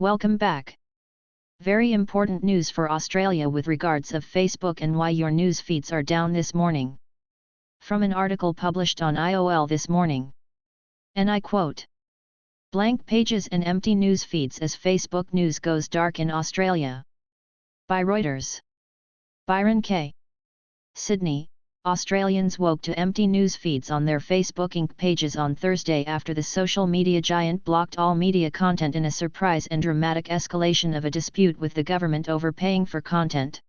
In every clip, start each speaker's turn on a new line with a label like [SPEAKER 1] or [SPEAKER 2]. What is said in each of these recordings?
[SPEAKER 1] Welcome back. Very important news for Australia with regards of Facebook and why your news feeds are down this morning. From an article published on IOL this morning. And I quote, "Blank pages and empty news feeds as Facebook news goes dark in Australia." By Reuters. Byron K. Sydney, Australians woke to empty news feeds on their Facebook Inc. pages on Thursday after the social media giant blocked all media content in a surprise and dramatic escalation of a dispute with the government over paying for content.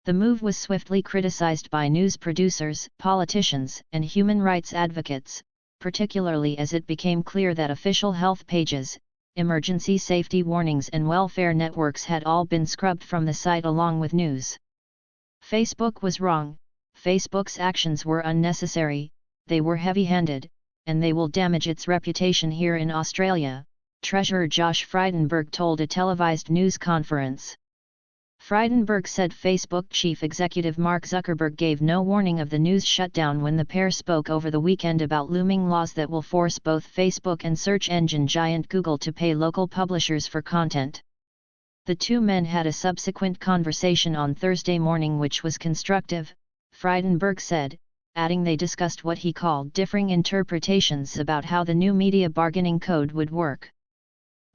[SPEAKER 1] The move was swiftly criticized by news producers, politicians, and human rights advocates, particularly as it became clear that official health pages, emergency safety warnings and welfare networks had all been scrubbed from the site along with news. Facebook was wrong. Facebook's actions were unnecessary, they were heavy-handed, and they will damage its reputation here in Australia, Treasurer Josh Frydenberg told a televised news conference. Frydenberg said Facebook chief executive Mark Zuckerberg gave no warning of the news shutdown when the pair spoke over the weekend about looming laws that will force both Facebook and search engine giant Google to pay local publishers for content. The two men had a subsequent conversation on Thursday morning which was constructive, Frydenberg said, adding they discussed what he called differing interpretations about how the new media bargaining code would work.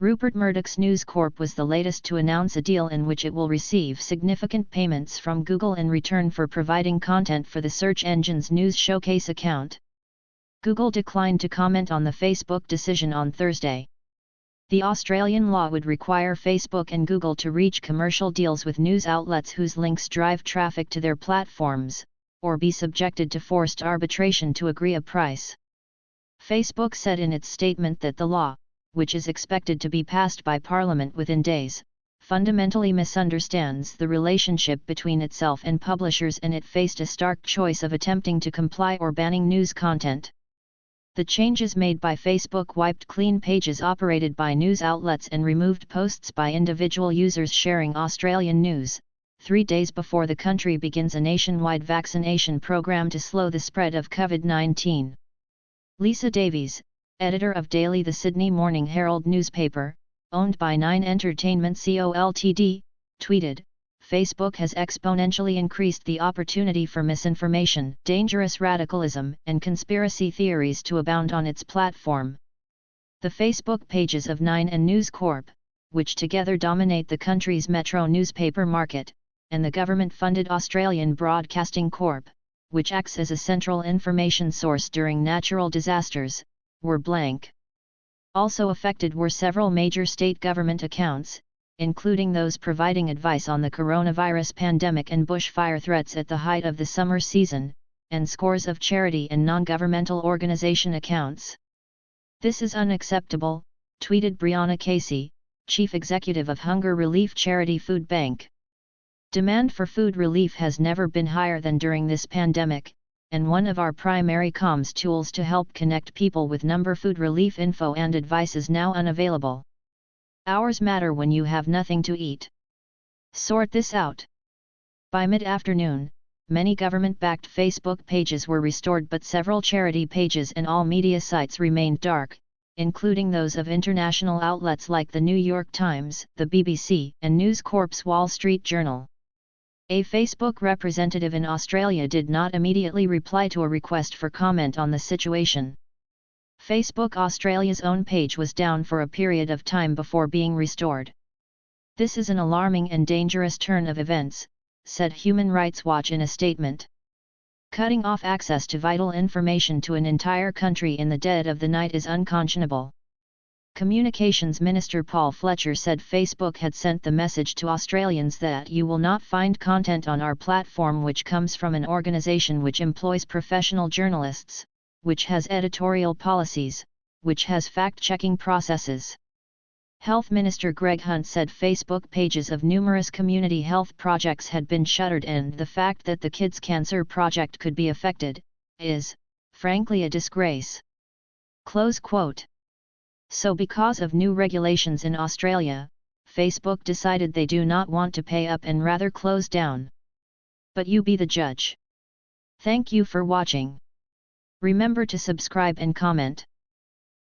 [SPEAKER 1] Rupert Murdoch's News Corp was the latest to announce a deal in which it will receive significant payments from Google in return for providing content for the search engine's News Showcase account. Google declined to comment on the Facebook decision on Thursday. The Australian law would require Facebook and Google to reach commercial deals with news outlets whose links drive traffic to their platforms, or be subjected to forced arbitration to agree a price. Facebook said in its statement that the law, which is expected to be passed by Parliament within days, fundamentally misunderstands the relationship between itself and publishers, and it faced a stark choice of attempting to comply or banning news content. The changes made by Facebook wiped clean pages operated by news outlets and removed posts by individual users sharing Australian news, 3 days before the country begins a nationwide vaccination program to slow the spread of COVID-19. Lisa Davies, editor of Daily The Sydney Morning Herald newspaper, owned by Nine Entertainment Co Ltd, tweeted, "Facebook has exponentially increased the opportunity for misinformation, dangerous radicalism, and conspiracy theories to abound on its platform." The Facebook pages of Nine and News Corp, which together dominate the country's metro newspaper market, and the government-funded Australian Broadcasting Corp, which acts as a central information source during natural disasters, were blank. Also affected were several major state government accounts, including those providing advice on the coronavirus pandemic and bushfire threats at the height of the summer season, and scores of charity and non-governmental organization accounts. "This is unacceptable," tweeted Brianna Casey, chief executive of hunger relief charity Food Bank. "Demand for food relief has never been higher than during this pandemic, and one of our primary comms tools to help connect people with number food relief info and advice is now unavailable. Hours matter when you have nothing to eat. Sort this out." By mid-afternoon, many government-backed Facebook pages were restored, but several charity pages and all media sites remained dark, including those of international outlets like the New York Times, the BBC, and News Corp's Wall Street Journal. A Facebook representative in Australia did not immediately reply to a request for comment on the situation. Facebook Australia's own page was down for a period of time before being restored. "This is an alarming and dangerous turn of events," said Human Rights Watch in a statement. "Cutting off access to vital information to an entire country in the dead of the night is unconscionable." Communications Minister Paul Fletcher said Facebook had sent the message to Australians that you will not find content on our platform which comes from an organisation which employs professional journalists, which has editorial policies, which has fact-checking processes. Health Minister Greg Hunt said Facebook pages of numerous community health projects had been shuttered, and the fact that the Kids Cancer Project could be affected is, frankly, a disgrace. Close quote. So because of new regulations in Australia, Facebook decided they do not want to pay up and rather close down. But you be the judge. Thank you for watching. Remember to subscribe and comment.